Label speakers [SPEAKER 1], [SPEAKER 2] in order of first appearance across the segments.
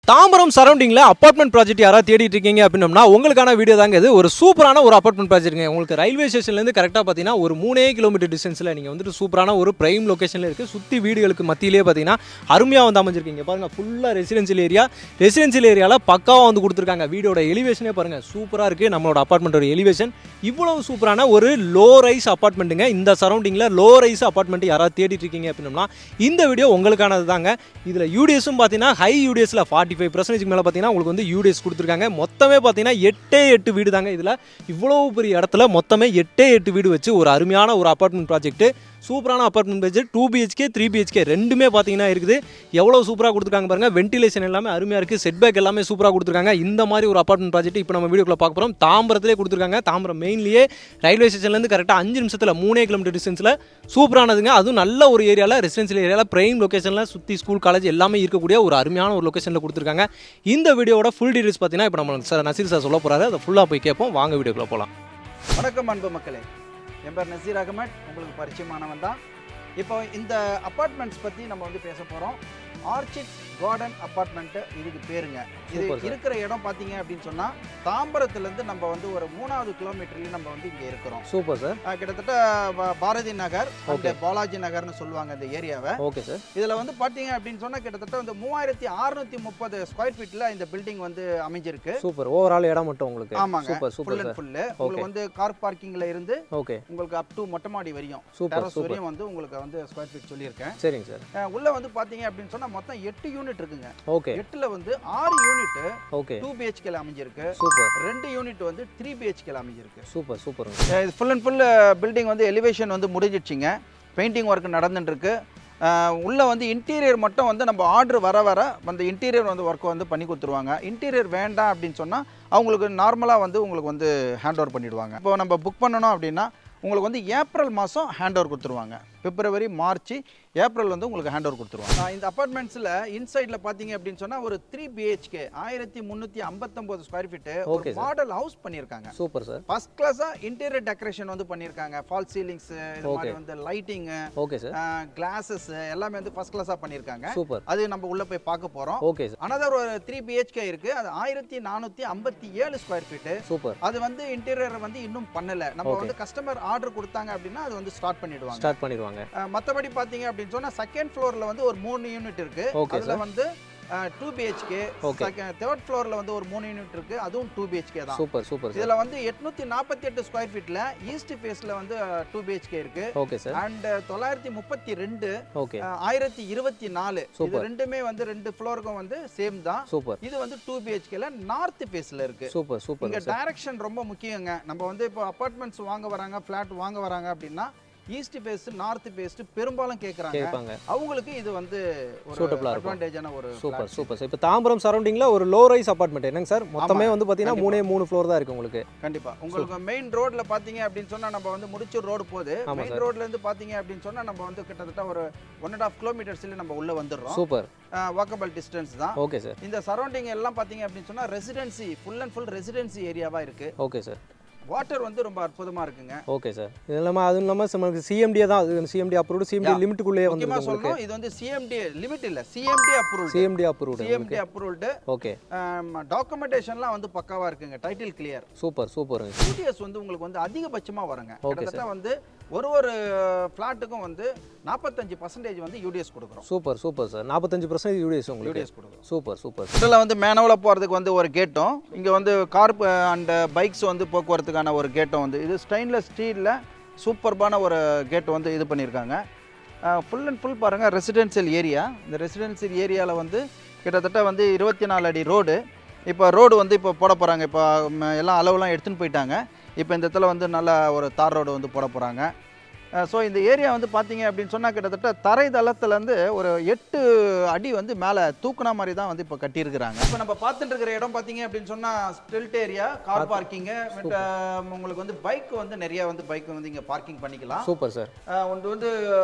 [SPEAKER 1] Tambaram சரௌண்டிங்ல apartment project யாராவது தேடிட்டு இருக்கீங்க அப்படின்னா உங்களுக்கான வீடியோ தாங்க இது. ஒரு சூப்பரான ஒரு அபார்ட்மெண்ட் ப்ராஜெக்ட்ங்க. உங்களுக்கு ரயில்வே ஸ்டேஷன்ல இருந்து கரெக்டா பாத்தீங்கன்னா ஒரு 3 கிலோமீட்டர் டிஸ்டன்ஸ்ல நீங்க வந்துட்டு சூப்பரான ஒரு பிரைம் லொகேஷன்ல இருக்கு. சுத்தி வீடுகளுக்கு மத்தியிலே பாத்தீங்கன்னா அருமையா வந்து அமைஞ்சிருக்கீங்க. பாருங்க ஃபுல்லா ரெசிடென்ஷியல் ஏரியா. ரெசிடென்ஷியல் ஏரியால பக்காவா வந்து கொடுத்துருக்காங்க. வீடோட எலிவேஷனே பாருங்க சூப்பரா இருக்கு. நம்மளோட அபார்ட்மெண்டோட எலிவேஷன் இவ்வளவு சூப்பரான ஒரு லோ ரைஸ் அபார்ட்மெண்ட்டுங்க. இந்த சரௌண்டிங்ல லோ ரைஸ் அபார்ட்மெண்ட் யாராவது தேடிட்டு இருக்கீங்க அப்படின்னா இந்த வீடியோ உங்களுக்கானது தாங்க. இதுல யூடிஎஸும் பாத்தீங்கன்னா ஹை யூடிஎஸ்ல 45% மேல பாத்தீங்கன்னா உங்களுக்கு வந்து யூடிஎஸ் கொடுத்துருக்காங்க. மொத்தமே பாத்தீங்கன்னா 8 வீடு தாங்க. இதுல இவ்வளவு பெரிய இடத்துல மொத்தமே 8 வீடு வச்சு ஒரு அருமையான ஒரு அபார்ட்மெண்ட் ப்ராஜெக்ட். சூப்பரான அபார்ட்மெண்ட் பட்ஜெட் 2 BHK 3 BHK ரெண்டுமே பார்த்தீங்கன்னா இருக்குது. எவ்வளோ சூப்பராக கொடுத்துருக்காங்க பாருங்கள். வென்டிலேஷன் எல்லாமே அருமையாக இருக்குது. செட்பேக் எல்லாமே சூப்பராக கொடுத்துருக்காங்க. இந்த மாதிரி ஒரு அபார்ட்மெண்ட் ப்ராஜெக்ட் இப்போ நம்ம வீடியோக்குள்ள பார்க்க போகிறோம். தாம்பரத்திலே கொடுத்துருக்காங்க. தாம்பரம் மெயின்லேயே ரயில்வே ஸ்டேஷன்லேருந்து கரெக்டாக 5 நிமிஷத்தில் 3 கிலோமீட்டர் டிஸ்டன்ஸில் சூப்பரானதுங்க. அதுவும் நல்ல ஒரு ஏரியாவில் ரெசிடென்ஷியல் ஏரியாவில் பிரைம் லொகேஷனில் சுற்றி ஸ்கூல் காலேஜ் எல்லாமே இருக்கக்கூடிய ஒரு அருமையான ஒரு லொகேஷனில் கொடுத்துருக்காங்க. இந்த வீடியோட ஃபுல் டீடைல்ஸ் பார்த்தீங்கன்னா இப்போ நம்ம சார் நசீர் சார் சொல்ல போகிறாரு. அதை ஃபுல்லாக போய் கேட்போம். வாங்க வீடியோக்குள்ள போகலாம்.
[SPEAKER 2] வணக்கம் அன்பு மக்களே, என் பேர் நசீர் அகமட். உங்களுக்கு பரிச்சயமானவன் தான். இப்போ இந்த அப்பார்ட்மெண்ட்ஸ் பற்றி நம்ம வந்து பேச போகிறோம். ஆர்ச்சிட் கார்டன் அப்பார்ட்மெண்ட்டு இதுக்கு பேருங்க. இது இருக்கிற இடம் பார்த்தீங்க அப்படின்னு சொன்னால் தாம்பரத்துலேருந்து நம்ம வந்து ஒரு 3வது கிலோமீட்டர்லேயும் நம்ம வந்து இங்கே இருக்கிறோம்.
[SPEAKER 1] Super sir.
[SPEAKER 2] கிட்டத்தட்ட பாரதி நகர், பாலாஜி நகர்னு சொல்லுவாங்க இந்த ஏரியாவை.
[SPEAKER 1] Okay sir.
[SPEAKER 2] இதில் வந்து பார்த்தீங்க அப்படின்னு சொன்னால் கிட்டத்தட்ட வந்து 3630 ஸ்கொயர் ஃபீட்டில் இந்த பில்டிங் வந்து அமைஞ்சிருக்கு.
[SPEAKER 1] சூப்பர். ஓவரால் இடம் மட்டும் உங்களுக்கு.
[SPEAKER 2] ஆமாங்க, ஃபுல் அண்ட் ஃபுல்லு. உங்களுக்கு வந்து கார் பார்க்கிங்கில் இருந்து
[SPEAKER 1] ஓகே உங்களுக்கு
[SPEAKER 2] அப் டு மொட்டை மாடி வரையும்
[SPEAKER 1] டெரஸ்
[SPEAKER 2] வரையும் வந்து உங்களுக்கு வந்து ஸ்கொயர் ஃபீட் சொல்லியிருக்கேன்.
[SPEAKER 1] சரிங்க சார்.
[SPEAKER 2] உள்ள வந்து பார்த்தீங்க அப்படின்னு சொன்னால் மொத்தம் 8 யூனிட் இருக்குங்க.
[SPEAKER 1] ஓகே.
[SPEAKER 2] 8ல வந்து 6 யூனிட்
[SPEAKER 1] ஓகே
[SPEAKER 2] 2 BHK அமைஞ்சிருக்கு.
[SPEAKER 1] சூப்பர்.
[SPEAKER 2] 2 யூனிட் வந்து 3 BHK அமைஞ்சிருக்கு.
[SPEAKER 1] Super super.
[SPEAKER 2] இது ஃபுல் அண்ட் ஃபுல் பில்டிங் வந்து எலிவேஷன் வந்து முடிஞ்சிடுச்சிங்க. பெயிண்டிங் ஒர்க் நடந்துட்டு இருக்கு. உள்ள வந்து இன்டீரியர் மட்டும் வந்து நம்ம ஆர்டர் வர அந்த இன்டீரியர் வந்து ஒர்க் வந்து பண்ணி கொடுத்துருவாங்க. இன்டீரியர் வேண்டாம் அப்படின்னு சொன்னால் அவங்களுக்கு நார்மலாக வந்து உங்களுக்கு வந்து ஹேண்ட் ஓவர் பண்ணிவிடுவாங்க. இப்போ நம்ம புக் பண்ணணும் அப்படின்னா உங்களுக்கு வந்து ஏப்ரல் மாதம் ஹேண்ட் ஓவர் கொடுத்துருவாங்க. பிப்ரவரி, மார்ச், ஏப்ரல் வந்து உங்களுக்கு ஹேண்ட் ஓவர் கொடுத்துருவாங்க. இந்த அப்பார்ட்மெண்ட்ஸில் இன்சைடில் பார்த்தீங்க அப்படின்னு சொன்னால் ஒரு 3 BHK 1359 ஸ்கொயர் ஃபீட்டு ஒரு மாடல் ஹவுஸ் பண்ணியிருக்காங்க.
[SPEAKER 1] Super sir.
[SPEAKER 2] ஃபர்ஸ்ட் கிளாஸாக இன்டீரியர் டெக்கரேஷன் வந்து பண்ணியிருக்காங்க. ஃபால் சீலிங்ஸ், இது மாதிரி வந்து லைட்டிங்கு,
[SPEAKER 1] ஓகே சார்,
[SPEAKER 2] கிளாஸஸ் எல்லாமே வந்து ஃபர்ஸ்ட் கிளாஸாக பண்ணியிருக்காங்க.
[SPEAKER 1] சூப்பர்.
[SPEAKER 2] அது நம்ம உள்ள போய் பார்க்க போகிறோம்.
[SPEAKER 1] Okay sir.
[SPEAKER 2] அனதர் ஒரு 3 BHK இருக்குது. அது 1457 ஸ்கொயர் ஃபீட்டு.
[SPEAKER 1] சூப்பர்.
[SPEAKER 2] அது வந்து இன்டீரியர் வந்து இன்னும் பண்ணல. நம்ம வந்து கஸ்டமர் ஆர்டர் கொடுத்தாங்க அப்படின்னா அது வந்து ஸ்டார்ட் பண்ணிடுவாங்க. மற்றபடி பார்த்தீங்க அப்படின்னு சொன்னா செகண்ட் ஃப்ளோர்ல வந்து ஒரு 3 யூனிட் இருக்கு. அதுல வந்து 2 BHK. தேர்ட் ஃப்ளோர்ல வந்து ஒரு 3 யூனிட் இருக்கு. அதுவும் 2 BHK தான்.
[SPEAKER 1] Super super.
[SPEAKER 2] இதுல வந்து 848 ஸ்கொயர் ஃபீட்ல ஈஸ்ட் ஃபேஸ்ல வந்து 2 BHK இருக்கு.
[SPEAKER 1] Okay sir.
[SPEAKER 2] அண்ட் 932
[SPEAKER 1] ஓகே
[SPEAKER 2] 1024 இது ரெண்டுமே வந்து 2 ஃப்ளோருக்கும் வந்து சேம் தான்.
[SPEAKER 1] சூப்பர்.
[SPEAKER 2] இது வந்து 2 BHKல நார்த் ஃபேஸ்ல இருக்கு.
[SPEAKER 1] Super super.
[SPEAKER 2] இங்க டைரக்ஷன் ரொம்ப முக்கியங்க. நம்ம வந்து இப்போ அபார்ட்மெண்ட்ஸ் வாங்க வராங்க, ஃபிளாட் வாங்க வராங்க அப்படின்னா ஈஸ்ட் ஃபேஸ், நார்த் ஃபேஸ் பெரும்பாலும் கேட்குறாங்க. அவங்களுக்கு இது வந்து ஒரு அட்வான்டேஜான ஒரு
[SPEAKER 1] சூப்பர் சூப்பர். இப்போ தாம்பரம் சரௌண்டிங்ல ஒரு லோ ரைஸ் அபார்ட்மெண்ட் என்னங்க சார்? மொத்தமே வந்து பார்த்தீங்கன்னா 3 ஃப்ளோர் தான் இருக்கு உங்களுக்கு.
[SPEAKER 2] கண்டிப்பா. உங்களுக்கு மெயின் ரோட்ல பாத்தீங்க அப்படின்னு சொன்னா நம்ம வந்து முடிச்சூர் ரோடு போகுது. மெயின் ரோட்ல இருந்து பாத்தீங்க அப்படின்னு சொன்னா நம்ம வந்து கிட்டத்தட்ட ஒரு 1.5 கிலோமீட்டர்ஸ்ல நம்ம உள்ள வந்துடுறோம்.
[SPEAKER 1] சூப்பர்.
[SPEAKER 2] வாக்கபிள் டிஸ்டன்ஸ் தான்.
[SPEAKER 1] Okay sir.
[SPEAKER 2] இந்த சரௌண்டிங் எல்லாம் பாத்தீங்க அப்படின்னு சொன்னா residency, full and full residency ஏரியாவா இருக்கு.
[SPEAKER 1] Okay sir.
[SPEAKER 2] வாட்டர் வந்து ரொம்ப அற்புதமா இருக்குங்க.
[SPEAKER 1] Okay sir. இது இல்லாம அதுவும் இல்லாம நமக்கு சிஎம்டி தான். அது சிஎம்டி அப்ரூவ்டு, சிஎம்டி லிமிட்டுக்குள்ளேயே வந்து
[SPEAKER 2] உங்களுக்கு. இது வந்து சிஎம்டி லிமிட் இல்ல, CMD approved. CMD approved.
[SPEAKER 1] Okay.
[SPEAKER 2] டாக்குமெண்டேஷன்லாம் வந்து பக்காவா இருக்குங்க. Title clear.
[SPEAKER 1] Super super.
[SPEAKER 2] UDS வந்து உங்களுக்கு வந்து அதிகபட்சமா வருங்க. கிட்டத்தட்ட வந்து ஒரு ஃபிளாட்டுக்கும் வந்து 45% வந்து யூடிஎஸ் கொடுக்குறோம்.
[SPEAKER 1] Super super sir. 45% யூடிஎஸ் உங்களுக்கு
[SPEAKER 2] கொடுக்குறோம்.
[SPEAKER 1] Super super.
[SPEAKER 2] இதில் வந்து மேனுவலா போகிறதுக்கு வந்து ஒரு கேட்டும், இங்கே வந்து கார் அண்ட் பைக்ஸ் வந்து போக்குவரத்துக்கான ஒரு கேட்டும் வந்து இது ஸ்டெயின்லெஸ் ஸ்டீலில் சூப்பர்பான ஒரு கேட் வந்து இது பண்ணியிருக்காங்க. ஃபுல் அண்ட் ஃபுல் பாருங்கள் ரெசிடென்சியல் ஏரியா. இந்த ரெசிடென்சியல் ஏரியாவில் வந்து கிட்டத்தட்ட வந்து 24 அடி ரோடு. இப்போ ரோடு வந்து இப்போ போட போகிறாங்க. இப்போ எல்லாம் அளவுலாம் எடுத்துன்னு போயிட்டாங்க. இப்போ இந்த இடத்துல வந்து நல்ல ஒரு தார் ரோடு வந்து போட போகிறாங்க. ஸோ இந்த ஏரியா வந்து பார்த்தீங்க அப்படின்னு சொன்னால் கிட்டத்தட்ட தரை தளத்துலேருந்து ஒரு 8 அடி வந்து மேலே தூக்குனா மாதிரி தான் வந்து இப்போ கட்டியிருக்கிறாங்க. இப்போ நம்ம பார்த்துட்டு இருக்கிற இடம் பார்த்தீங்க அப்படின்னு சொன்னால் ஸ்டில்ட் ஏரியா, கார் பார்க்கிங்கு, உங்களுக்கு வந்து பைக் வந்து நிறைய வந்து பைக் வந்து இங்கே பார்க்கிங் பண்ணிக்கலாம்.
[SPEAKER 1] Super sir.
[SPEAKER 2] உங்களுக்கு வந்து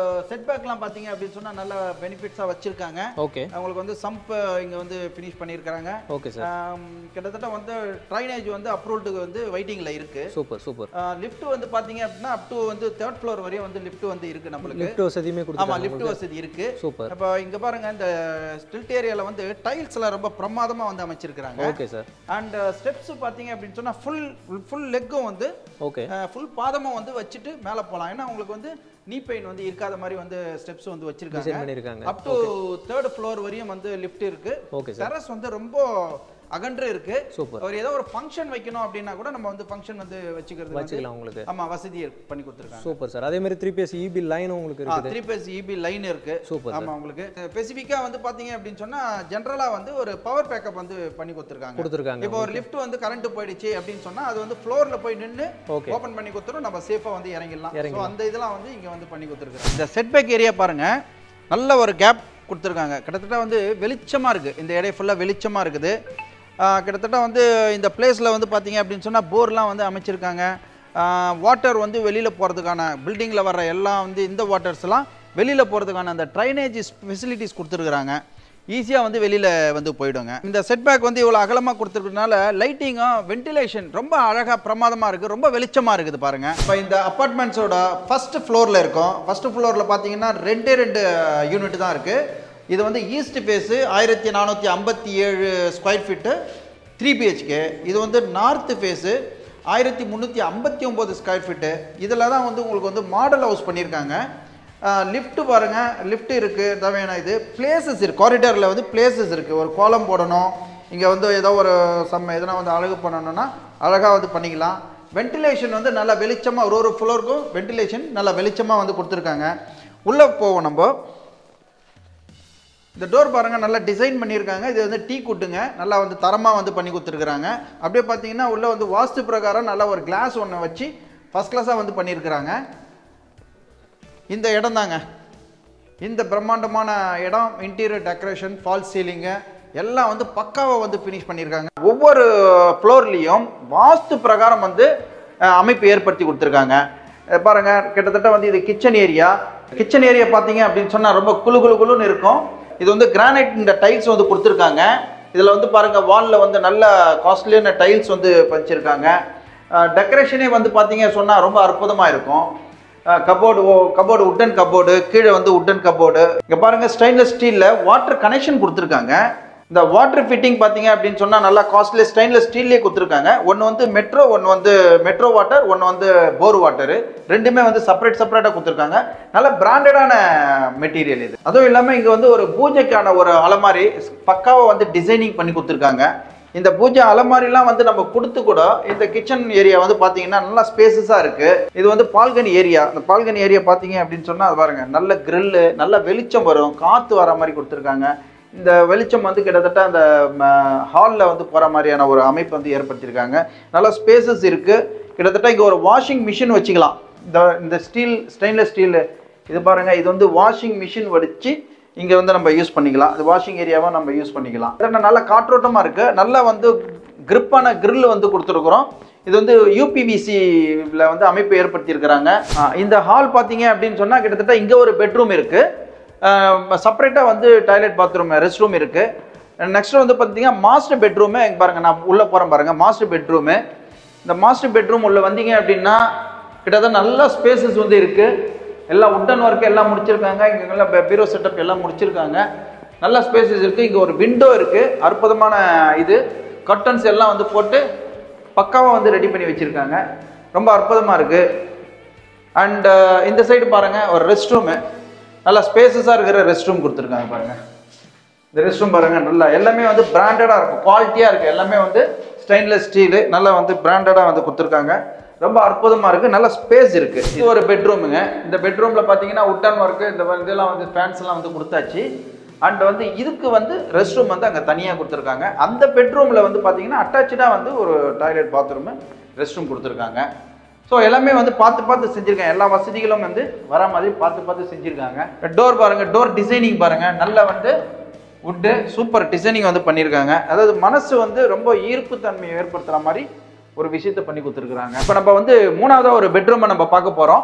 [SPEAKER 2] செட்பேக்லாம் பார்த்தீங்க அப்படின்னு சொன்னால் நல்ல பெனிஃபிட்ஸாக வச்சுருக்காங்க.
[SPEAKER 1] ஓகே.
[SPEAKER 2] உங்களுக்கு வந்து சம்ப் இங்கே வந்து ஃபினிஷ் பண்ணியிருக்கிறாங்க.
[SPEAKER 1] Okay sir.
[SPEAKER 2] கிட்டத்தட்ட வந்து ட்ரைனேஜ் வந்து அப்ரூவ்டுக்கு வந்து வெயிட்டிங்கில் இருக்குது.
[SPEAKER 1] Super super.
[SPEAKER 2] லிஃப்ட் வந்து பார்த்தீங்க அப்படின்னா அப் டு வந்து 3rd ஃப்ளோர் வரையும் வந்து லிஃப்ட் வந்து இருக்கு நம்மளுக்கு.
[SPEAKER 1] லிஃப்ட் வசதியுமே கொடுத்துருக்காங்க.
[SPEAKER 2] ஆமா லிஃப்ட் வசதி இருக்கு.
[SPEAKER 1] சூப்பர்.
[SPEAKER 2] இப்போ இங்க பாருங்க இந்த ஸ்டில்ட் ஏரியால வந்து டைல்ஸ்லாம் ரொம்ப பிரமாதமா வந்து அமைச்சிருக்காங்க.
[SPEAKER 1] Okay sir.
[SPEAKER 2] அண்ட் ஸ்டெப்ஸ் பாத்தீங்க அப்படின்னு சொன்னா ஃபுல் லெக்கும் வந்து
[SPEAKER 1] ஓகே
[SPEAKER 2] ஃபுல் பாதமும் வந்து வச்சுட்டு மேல போலாம். ஏன்னா உங்களுக்கு வந்து நீ பெயின் வந்து இருக்காத மாதிரி வந்து ஸ்டெப்ஸ் வந்து வச்சிருக்காங்க. அப் டு 3rd floor வரையும் வந்து லிஃப்ட் இருக்கு. டெரஸ் வந்து ரொம்ப அகன்று இருக்கு. ஒரு ஏதோ ஒரு ஃபங்க்ஷன் வைக்கணும் அப்படினா கூட நம்ம வந்து ஃபங்க்ஷன் வந்து வச்சுக்கலாம் உங்களுக்கு. ஆமா வசதி பண்ணி கொடுத்திருக்காங்க.
[SPEAKER 1] Super sir. அதே மாதிரி 3 phase EB லைன் உங்களுக்கு இருக்கு.
[SPEAKER 2] 3 phase EB லைன் இருக்கு. ஆமா உங்களுக்கு ஸ்பெசிஃபிக்கா வந்து பாத்தீங்க அப்படினு சொன்னா ஜெனரலா வந்து ஒரு பவர் பேக்கப் வந்து பண்ணி கொடுத்திருக்காங்க. இப்போ ஒரு லிஃப்ட் வந்து கரண்ட் போயிடுச்சு அப்படினு சொன்னா அது வந்து ஃப்ளோர்ல போய் நின்னு ஓபன் பண்ணி கொடுத்துரும். நம்ம சேஃபா வந்து இறங்கிடலாம். சோ அந்த இதெல்லாம் வந்து இங்க வந்து பண்ணி கொடுத்திருக்காங்க. இந்த செட் பேக் ஏரியா பாருங்க நல்ல ஒரு கேப் கொடுத்திருக்காங்க. கிட்டத்தட்ட வந்து வெளிச்சமா இருக்கு. இந்த ஏரியா ஃபுல்லா வெளிச்சமா இருக்குது. கிட்டத்தட்ட வந்து இந்த பிளேஸில் வந்து பார்த்தீங்க அப்படின்னு சொன்னால் போர்லாம் வந்து அமைச்சிருக்காங்க. வாட்டர் வந்து வெளியில் போகிறதுக்கான பில்டிங்கில் வர்ற எல்லாம் வந்து இந்த வாட்டர்ஸ்லாம் வெளியில் போகிறதுக்கான அந்த ட்ரைனேஜ் ஃபெசிலிட்டிஸ் கொடுத்துருக்குறாங்க. ஈஸியாக வந்து வெளியில் வந்து போயிடுங்க. இந்த செட்பேக் வந்து இவ்வளோ அகலமாக கொடுத்துருக்கனால லைட்டிங்கும் வென்டிலேஷன் ரொம்ப அழகாக பிரமாதமாக இருக்குது. ரொம்ப வெளிச்சமாக இருக்குது பாருங்கள். இப்போ இந்த அப்பார்ட்மெண்ட்ஸோட ஃபஸ்ட்டு ஃப்ளோரில் இருக்கும். ஃபஸ்ட்டு ஃப்ளோரில் பார்த்தீங்கன்னா 2 யூனிட் தான் இருக்குது. இது வந்து east face 1457 square feet 3 BHK. இது வந்து நார்த் ஃபேஸு 1359 ஸ்கொயர் ஃபீட்டு. இதில் தான் வந்து உங்களுக்கு வந்து மாடல் ஹவுஸ் பண்ணியிருக்காங்க. லிஃப்ட் பாருங்கள், லிஃப்ட் இருக்குது. தேவையான இது பிளேசஸ் இருக்குது. காரிடாரில் வந்து பிளேசஸ் இருக்குது. ஒரு கோலம் போடணும், இங்கே வந்து ஏதோ ஒரு எதனா வந்து அழகு பண்ணணும்னா அழகாக வந்து பண்ணிக்கலாம். வென்டிலேஷன் வந்து நல்லா வெளிச்சமாக ஒரு ஃப்ளோருக்கும் வென்டிலேஷன் நல்லா வெளிச்சமாக வந்து கொடுத்துருக்காங்க. உள்ளே போவோம் நம்ம. இந்த டோர் பாருங்கள் நல்லா டிசைன் பண்ணியிருக்காங்க. இது வந்து டீ குட்டுங்க நல்லா வந்து தரமாக வந்து பண்ணி கொடுத்துருக்குறாங்க. அப்படியே பார்த்தீங்கன்னா உள்ளே வந்து வாஸ்து பிரகாரம் நல்லா ஒரு கிளாஸ் ஒன்று வச்சு ஃபஸ்ட் கிளாஸாக வந்து பண்ணியிருக்கிறாங்க. இந்த இடம் தாங்க, இந்த பிரம்மாண்டமான இடம். இன்டீரியர் டெக்கரேஷன், ஃபால்ஸ் சீலிங்கு எல்லாம் வந்து பக்காவாக வந்து ஃபினிஷ் பண்ணியிருக்காங்க. ஒவ்வொரு ஃப்ளோர்லேயும் வாஸ்து பிரகாரம் வந்து அமைப்பு ஏற்படுத்தி கொடுத்துருக்காங்க. பாருங்கள் கிட்டத்தட்ட வந்து இது கிச்சன் ஏரியா. கிச்சன் ஏரியா பார்த்தீங்க அப்படின்னு சொன்னால் ரொம்ப குழுன்னு இருக்கும். இது வந்து கிரானைட் இந்த டைல்ஸ் வந்து கொடுத்துருக்காங்க. இதில் வந்து பாருங்கள் வாலில் வந்து நல்ல காஸ்ட்லியான டைல்ஸ் வந்து வச்சுருக்காங்க. டெக்கரேஷனே வந்து பார்த்தீங்க சொன்னால் ரொம்ப அற்புதமாக இருக்கும். கபோர்டு உட்டன் கபோர்டு, கீழே வந்து உட்டன் கபோர்டு. இங்கே பாருங்கள் ஸ்டெயின்லெஸ் ஸ்டீலில் வாட்டர் கனெக்ஷன் கொடுத்துருக்காங்க. இந்த வாட்டர் ஃபிட்டிங் பார்த்தீங்க அப்படின்னு சொன்னால் நல்லா காஸ்ட்லி ஸ்டெயின்லெஸ் ஸ்டீல்லே கொடுத்துருக்காங்க. ஒன்று வந்து மெட்ரோ, ஒன்று வந்து மெட்ரோ வாட்டர், ஒன்று வந்து போர் வாட்டரு. ரெண்டுமே வந்து செப்பரேட்டாக கொடுத்துருக்காங்க. நல்ல பிராண்டடான மெட்டீரியல் இது. அதுவும் இல்லாமல் இங்கே வந்து ஒரு பூஜைக்கான ஒரு அலமாரி பக்காவாக வந்து டிசைனிங் பண்ணி கொடுத்துருக்காங்க. இந்த பூஜை அலமாரிலாம் வந்து நம்ம கொடுத்து கூட இந்த கிச்சன் ஏரியா வந்து பார்த்தீங்கன்னா நல்லா ஸ்பேசஸாக இருக்குது. இது வந்து பால்கனி ஏரியா. இந்த பால்கனி ஏரியா பார்த்தீங்க அப்படின்னு சொன்னால் அது பாருங்கள் நல்ல கிரில்லு, நல்ல வெளிச்சம் வரும், காற்று வர மாதிரி கொடுத்துருக்காங்க. இந்த வெளிச்சம் வந்து கிட்டத்தட்ட அந்த ஹாலில் வந்து போகிற மாதிரியான ஒரு அமைப்பு வந்து ஏற்படுத்தியிருக்காங்க. நல்லா ஸ்பேசஸ் இருக்குது. கிட்டத்தட்ட இங்கே ஒரு வாஷிங் மிஷின் வச்சுக்கலாம். இந்த ஸ்டெயின்லெஸ் ஸ்டீல் இது பாருங்கள், இது வந்து வாஷிங் மிஷின் வடித்து இங்கே வந்து நம்ம யூஸ் பண்ணிக்கலாம். அது வாஷிங் ஏரியாவை நம்ம யூஸ் பண்ணிக்கலாம். நல்ல காற்றோட்டமாக இருக்குது. நல்லா வந்து கிரிப்பான கிரில் வந்து கொடுத்துருக்குறோம். இது வந்து யூபிவிசியில் வந்து அமைப்பு ஏற்படுத்தியிருக்கிறாங்க. இந்த ஹால் பார்த்தீங்க அப்படின்னு சொன்னால் கிட்டத்தட்ட இங்கே ஒரு பெட்ரூம் இருக்குது. செப்பரேட்டாக வந்து டாய்லெட் பாத்ரூம் ரெஸ்ட் ரூம் இருக்குது. நெக்ஸ்ட் வந்து பார்த்தீங்கன்னா மாஸ்டர் பெட்ரூமு. இங்கே பாருங்கள் நான் உள்ளே போகிறேன் பாருங்கள் மாஸ்டர் பெட்ரூமு. இந்த மாஸ்டர் பெட்ரூம் உள்ளே வந்தீங்க அப்படின்னா கிட்டத்தட்ட நல்ல ஸ்பேசஸ் வந்து இருக்குது. எல்லாம் உட்டன் ஒர்க் எல்லாம் முடிச்சிருக்காங்க. இங்கே எல்லாம் பீரோ செட்டப் எல்லாம் முடிச்சிருக்காங்க. நல்ல ஸ்பேசஸ் இருக்குது. இங்கே ஒரு விண்டோ இருக்குது. அற்புதமான இது கர்டன்ஸ் எல்லாம் வந்து போட்டு பக்காவாக வந்து ரெடி பண்ணி வச்சுருக்காங்க. ரொம்ப அற்புதமாக இருக்குது. அண்ட் இந்த சைடு பாருங்கள் ஒரு ரெஸ்ட் ரூமு. நல்லா ஸ்பேசஸாக இருக்கிற ரெஸ்ட் ரூம் கொடுத்துருக்காங்க பாருங்கள். இந்த ரெஸ்ட் ரூம் பாருங்கள் நல்லா எல்லாமே வந்து பிராண்டடாக இருக்கும், குவாலிட்டியாக இருக்குது. எல்லாமே வந்து ஸ்டெயின்லெஸ் ஸ்டீலு நல்லா வந்து பிராண்டடாக வந்து கொடுத்துருக்காங்க. ரொம்ப அற்புதமாக இருக்குது. நல்ல ஸ்பேஸ் இருக்குது. இது ஒரு பெட்ரூமுங்க. இந்த பெட்ரூமில் பார்த்தீங்கன்னா உட்டன் ஒர்க்கு இந்த இதெல்லாம் வந்து ஃபேன்ஸ் எல்லாம் வந்து கொடுத்தாச்சு. அண்ட் வந்து இதுக்கு வந்து ரெஸ்ட் ரூம் வந்து அங்கே தனியாக கொடுத்துருக்காங்க. அந்த பெட்ரூமில் வந்து பார்த்தீங்கன்னா அட்டாச்சாக வந்து ஒரு டாய்லெட் பாத்ரூமு ரெஸ்ட் ரூம் கொடுத்துருக்காங்க. ஸோ எல்லாமே வந்து பார்த்து செஞ்சுருக்காங்க. எல்லா வசதிகளும் வந்து வர மாதிரி பார்த்து செஞ்சுருக்காங்க. டோர் பாருங்கள், டோர் டிசைனிங் பாருங்கள் நல்லா வந்து வுட்டு சூப்பர் டிசைனிங் வந்து பண்ணியிருக்காங்க. அதாவது மனசு வந்து ரொம்ப ஈர்ப்பு தன்மையை ஏற்படுத்துகிற மாதிரி ஒரு விஷயத்தை பண்ணி கொடுத்துருக்குறாங்க. இப்போ நம்ம வந்து மூணாவதாக ஒரு பெட்ரூமை நம்ம பார்க்க போகிறோம்.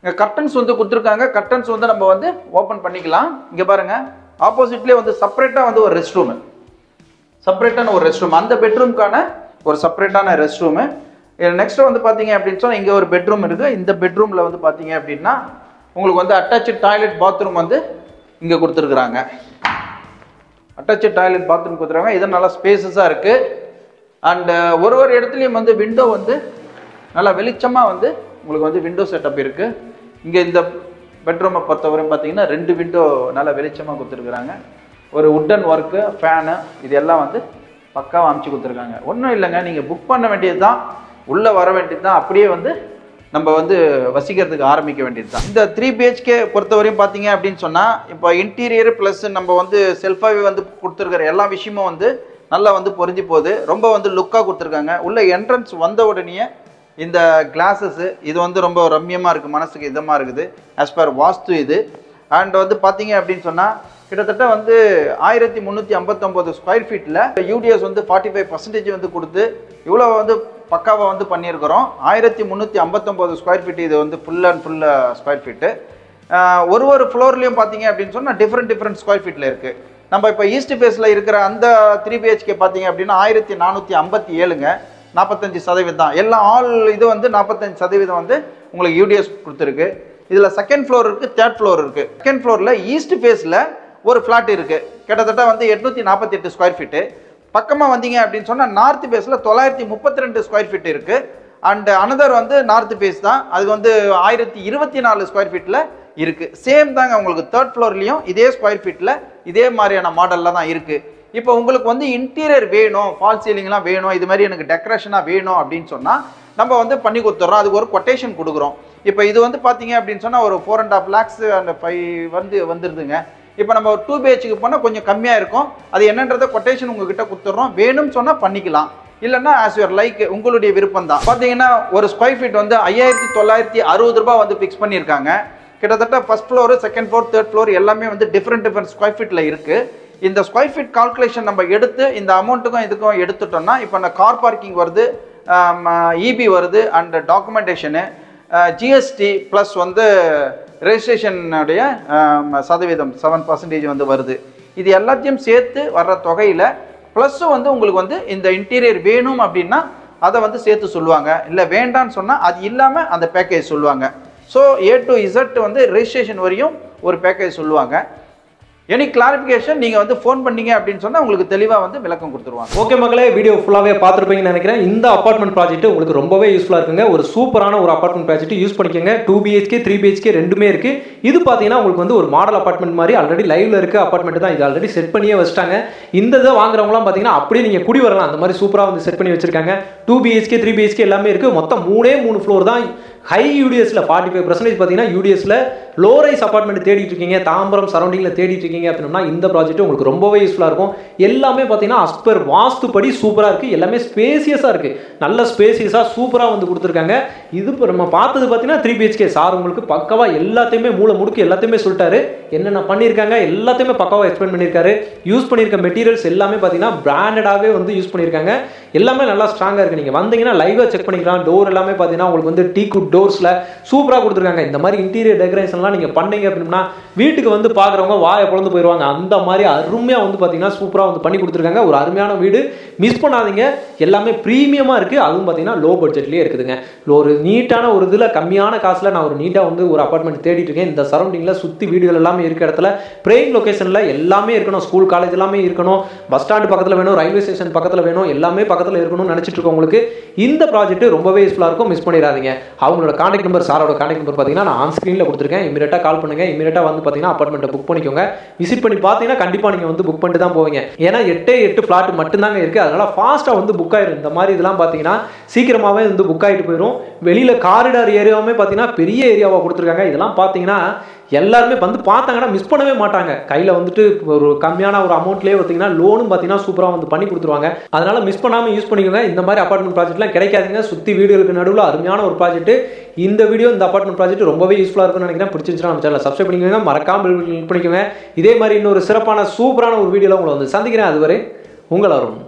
[SPEAKER 2] இங்கே கர்டன்ஸ் வந்து கொடுத்துருக்காங்க. கர்டன்ஸ் வந்து நம்ம வந்து ஓப்பன் பண்ணிக்கலாம். இங்கே பாருங்கள் ஆப்போசிட்லேயே வந்து செப்பரேட்டாக வந்து ஒரு ரெஸ்ட் ரூமு, செப்பரேட்டான ஒரு ரெஸ்ட் ரூம். அந்த பெட்ரூம்க்கான ஒரு செப்பரேட்டான ரெஸ்ட் ரூமு. நெக்ஸ்ட் வந்து பார்த்தீங்க அப்படின்னு சொன்னால் இங்கே ஒரு பெட்ரூம் இருக்குது. இந்த பெட்ரூமில் வந்து பார்த்தீங்க அப்படின்னா உங்களுக்கு வந்து அட்டாச்சு டாய்லெட் பாத்ரூம் வந்து இங்கே கொடுத்துருக்குறாங்க. அட்டாச்சு டாய்லெட் பாத்ரூம் கொடுத்துருக்காங்க. இது நல்லா ஸ்பேசஸாக இருக்குது. அண்ட் ஒரு இடத்துலையும் வந்து விண்டோ வந்து நல்லா வெளிச்சமாக வந்து உங்களுக்கு வந்து விண்டோ செட்டப் இருக்குது. இங்கே இந்த பெட்ரூமை பொறுத்தவரை பார்த்தீங்கன்னா 2 விண்டோ நல்லா வெளிச்சமாக கொடுத்துருக்குறாங்க. ஒரு உட்டன் ஒர்க்கு, ஃபேனு இது எல்லாம் வந்து பக்காவாக அமைச்சு கொடுத்துருக்காங்க. ஒன்றும் இல்லைங்க, நீங்கள் புக் பண்ண வேண்டியது தான், உள்ளே வர வேண்டியது தான், அப்படியே வந்து நம்ம வந்து வசிக்கிறதுக்கு ஆரம்பிக்க வேண்டியது தான். இந்த 3 BHK பொறுத்தவரையும் பார்த்தீங்க அப்படின்னு சொன்னால் இப்போ இன்டீரியர் ப்ளஸ் நம்ம வந்து செல்ஃபாகவே வந்து கொடுத்துருக்கிற எல்லா விஷயமும் வந்து நல்லா வந்து பொருந்தி போகுது. ரொம்ப வந்து லுக்காக கொடுத்துருக்காங்க. உள்ள என்ட்ரன்ஸ் வந்த உடனே இந்த கிளாஸஸ் இது வந்து ரொம்ப ரம்யமாக இருக்குது, மனசுக்கு இதமாக இருக்குது. ஆஸ் பர் வாஸ்து இது. அண்ட் வந்து பார்த்தீங்க அப்படின்னு சொன்னால் கிட்டத்தட்ட வந்து 1359 ஸ்கொயர் ஃபீட்டில் யூடிஎஸ் வந்து 45% வந்து கொடுத்து இவ்வளோ வந்து பக்காவாக வந்து பண்ணியிருக்கிறோம். 1359 ஸ்கொயர் ஃபீட் இது வந்து full and full square feet. ஒரு ஃப்ளோர்லேயும் பார்த்தீங்க அப்படின்னு சொன்னால் டிஃப்ரெண்ட் ஸ்கொயர் ஃபீட்டில் இருக்குது. நம்ம இப்போ ஈஸ்ட் ஃபேஸில் இருக்கிற அந்த 3 BHK பார்த்தீங்க அப்படின்னா 1457ங்க, 45% தான். எல்லாம் ஆல் இது வந்து 45% வந்து உங்களுக்கு யூடிஎஸ் கொடுத்துருக்கு. இதில் செகண்ட் ஃப்ளோர் இருக்குது, தேர்ட் ஃப்ளோர் இருக்குது. செகண்ட் ஃப்ளோரில் ஈஸ்ட் ஃபேஸில் ஒரு ஃப்ளாட் இருக்குது, கிட்டத்தட்ட வந்து 848 ஸ்கொயர் ஃபீட்டு. பக்கமாக வந்தீங்க அப்படின்னு சொன்னால் நார்த் ஃபேஸில் 932 ஸ்கொயர் ஃபீட் இருக்குது. அண்ட் அனதர் வந்து நார்த் ஃபேஸ் தான், அது வந்து 1024 ஸ்கொயர் ஃபீட்டில் இருக்குது. சேம் தாங்க உங்களுக்கு தேர்ட் ஃப்ளோர்லேயும் இதே ஸ்கொயர் ஃபீட்டில் இதே மாதிரியான மாடலில் தான் இருக்குது. இப்போ உங்களுக்கு வந்து இன்டீரியர் வேணும், ஃபால் சீலிங்லாம் வேணும், இது மாதிரி எனக்கு டெக்கரேஷனாக வேணும் அப்படின்னு சொன்னால் நம்ம வந்து பண்ணி கொடுத்துட்றோம். அதுக்கு ஒரு கொட்டேஷன் கொடுக்குறோம். இப்போ இது வந்து பார்த்தீங்க அப்படின்னு சொன்னால் ஒரு 4.5 lakhs and 5 வந்துடுதுங்க. இப்போ நம்ம ஒரு 2 BHK போனால் கொஞ்சம் கம்மியாக இருக்கும். அது என்னன்றதை கொட்டேஷன் உங்ககிட்ட கொடுத்துட்றோம். வேணும்னு சொன்னால் பண்ணிக்கலாம், இல்லைன்னா ஆஸ் யுவர் லைக், உங்களுடைய விருப்பம் தான். பார்த்தீங்கன்னா ஒரு ஸ்கொயர் ஃபீட் வந்து 5960 ரூபாய் வந்து ஃபிக்ஸ் பண்ணியிருக்காங்க. கிட்டத்தட்ட first floor, second floor, third floor எல்லாமே வந்து டிஃப்ரெண்ட் ஸ்கொயர் ஃபீட்டில் இருக்குது. இந்த ஸ்கொயர் ஃபீட் கால்குலேஷன் நம்ம எடுத்து இந்த அமௌண்ட்டுக்கும் இதுக்கும் எடுத்துட்டோம்னா இப்போ நான் கார் பார்க்கிங் வருது, இபி வருது, அண்ட் டாக்குமெண்டேஷனு, ஜிஎஸ்டி ப்ளஸ் வந்து ரெஜிஸ்ட்ரேஷனுடைய சதவீதம் 7% வந்து வருது. இது எல்லாத்தையும் சேர்த்து வர்ற தொகையில் ப்ளஸ்ஸும் வந்து உங்களுக்கு வந்து இந்த இன்டீரியர் வேணும் அப்படின்னா அதை வந்து சேர்த்து சொல்லுவாங்க. இல்லை வேண்டான்னு சொன்னால் அது இல்லாமல் அந்த பேக்கேஜ் சொல்லுவாங்க. ஸோ A to Z வந்து ரெஜிஸ்ட்ரேஷன் வரையும் ஒரு பேக்கேஜ் சொல்லுவாங்க. எனி கிளாரிஃபிகேஷன் நீங்கள் வந்து ஃபோன் பண்ணீங்க அப்படின்னு சொன்னால் உங்களுக்கு தெளிவாக வந்து விளக்கம் கொடுத்துருவாங்க.
[SPEAKER 1] ஓகே மக்களே, வீடியோ ஃபுல்லாகவே பார்த்துருப்பீங்கன்னு நினைக்கிறேன். இந்த அப்பார்ட்மெண்ட் ப்ராஜெக்ட் உங்களுக்கு ரொம்பவே யூஸ்ஃபுல்லாக இருக்குங்க. ஒரு சூப்பரான ஒரு அப்பார்ட்மெண்ட் ப்ராஜெக்ட் யூஸ் பண்ணிக்கோங்க. 2 BHK 3 BHK ரெண்டுமே இருக்குது. இது பார்த்தீங்கன்னா உங்களுக்கு வந்து ஒரு மாடல் அப்பார்ட்மெண்ட் மாதிரி ஆல்ரெடி லைவ்ல இருக்க அப்பார்ட்மெண்ட் தான். இது ஆல்ரெடி செட் பண்ணியே வச்சுட்டாங்க. இந்த இதை வாங்குறவங்களாம் பார்த்தீங்கன்னா அப்படியே நீங்கள் குடி வரலாம், அந்த மாதிரி சூப்பராக வந்து செட் பண்ணி வச்சிருக்காங்க. 2 BHK 3 BHK எல்லாமே இருக்குது. மொத்தம் 3 ஃப்ளோர் தான். ஹை யூடிஎஸ்ல 45% பார்த்தீங்கன்னா யூடிஎஸ்ல லோ ரைஸ் அப்பார்ட்மெண்ட் தேடிட்டு இருக்கீங்க, தாம்பரம் சரௌண்டிங்கில் தேடிட்டு இருக்கீங்க அப்படின்னா இந்த ப்ராஜெக்ட் உங்களுக்கு ரொம்பவே யூஸ்ஃபுல்லாக இருக்கும். எல்லாமே பார்த்தீங்கன்னா அஸ்பர் வாஸ்து படி சூப்பராக இருக்குது. எல்லாமே ஸ்பேசியஸாக இருக்குது, நல்ல ஸ்பேசியஸாக சூப்பராக வந்து கொடுத்துருக்காங்க. இது இப்போ நம்ம பார்த்தது பார்த்தீங்கன்னா 3 BHK. சார் உங்களுக்கு பக்கவாக எல்லாத்தையுமே மூளை முடுக்கு எல்லாத்தையுமே சொல்லிட்டாரு. என்னென்ன பண்ணியிருக்காங்க எல்லாத்தையுமே பக்கவாக எக்ஸ்பிளைன் பண்ணியிருக்காரு. யூஸ் பண்ணியிருக்க மெட்டீரியல்ஸ் எல்லாமே பார்த்தீங்கன்னா பிராண்டடாகவே வந்து யூஸ் பண்ணியிருக்காங்க. எல்லாமே நல்லா ஸ்ட்ராங்காக இருக்குது. நீங்கள் வந்தீங்கன்னா லைவாக செக் பண்ணிக்கலாம். டோர் எல்லாமே பார்த்தீங்கன்னா உங்களுக்கு வந்து டீக்குட் டோர்ஸில் சூப்பராக கொடுத்துருக்காங்க. இந்த மாதிரி இன்டீரியர் டெக்கரேஷன்லாம் நீங்கள் பண்ணீங்க அப்படின்னா வீட்டுக்கு வந்து பார்க்குறவங்க வாயை பொழந்து போயிடுவாங்க. அந்த மாதிரி அருமையாக வந்து பார்த்தீங்கன்னா சூப்பராக வந்து பண்ணி கொடுத்துருக்காங்க. ஒரு அருமையான வீடு, மிஸ் பண்ணாதீங்க. எல்லாமே ப்ரீமியமாக இருக்குது. அதுவும் பார்த்தீங்கன்னா லோ பட்ஜெட்லேயே இருக்குதுங்க. ஒரு நீட்டான ஒரு இதில் கம்மியான காசில் நான் ஒரு நீட்டாக வந்து ஒரு அப்பார்ட்மெண்ட் தேடிட்டு இருக்கேன். இந்த சரௌண்டிங்கில் சுற்றி வீடுகள் எல்லாமே இருக்க இடத்துல பிரைம் லொகேஷனில் எல்லாமே இருக்கணும். ஸ்கூல் காலேஜ் எல்லாமே இருக்கணும். பஸ் ஸ்டாண்டு பக்கத்தில் வேணும், ரயில்வே ஸ்டேஷன் பக்கத்தில் வேணும், எல்லாமே பக்கத்தில் இருக்கணும்னு நினச்சிட்டு இருக்கவங்களுக்கு இந்த ப்ராஜெக்ட் ரொம்பவே யூஸ்ஃபுல்லாக இருக்கும். மிஸ் பண்ணிடாதீங்க. அவங்களோட கான்டாக்ட் நம்பர், சாரோட கான்டாக்ட் நம்பர் பார்த்தீங்கன்னா நான் ஆன் ஸ்க்ரீனில் கொடுத்துருக்கேன். இமீடியட்டாக கால் பண்ணுங்கள். இமீடியட்டாக வந்து பார்த்தீங்கன்னா அப்பார்ட்மெண்ட்டை புக் பண்ணிக்கோங்க. விசிட் பண்ணி பார்த்தீங்கன்னா கண்டிப்பாக நீங்கள் வந்து புக் பண்ணிட்டு தான் போவீங்க. ஏன்னா 8 ஃப்ளாட் மட்டும்தாங்க இருக்குது. அதனால் ஃபாஸ்ட்டாக வந்து புக் ஆயிடும். இந்த மாதிரி இதெல்லாம் பார்த்தீங்கன்னா சீக்கிரமாகவே வந்து புக் ஆகிட்டு போயிடும். வெளியில் காரிடார் ஏரியாவுமே பார்த்தீங்கன்னா பெரிய ஏரியாவாக கொடுத்துருக்காங்க. இதெல்லாம் பார்த்தீங்கன்னா எல்லாருமே வந்து பார்த்தாங்கன்னா மிஸ் பண்ணவே மாட்டாங்க. கையில் வந்துட்டு ஒரு கம்மியான ஒரு அமௌண்ட்லேயே பார்த்தீங்கன்னா லோனும் பார்த்தீங்கன்னா சூப்பராக வந்து பண்ணி கொடுத்துருவாங்க. அதனால மிஸ் பண்ணாமல் யூஸ் பண்ணிக்கோங்க. இந்த மாதிரி அப்பார்ட்மெண்ட் ப்ராஜெக்ட்லாம் கிடைக்காதுங்க. சுற்றி வீடுகளுக்கு நடுவில் அருமையான ஒரு ப்ராஜெக்ட். இந்த வீடியோ, இந்த அப்பார்ட்மெண்ட் ப்ராஜெக்ட் ரொம்பவே யூஸ்ஃபுல்லாக இருக்கும்னு நினைக்கிறேன். பிடிச்சிருந்துச்சுன்னா நம்ம சேனலை சப்ஸ்கிரைப் பண்ணிக்கோங்க, மறக்காமல் கிளிக் பண்ணிக்கோங்க. இதே மாதிரி இன்னொரு சிறப்பான சூப்பரான ஒரு வீடியோவில் உங்களை வந்து சந்திக்கிறேன். அதுவரை உங்கள் அருண்.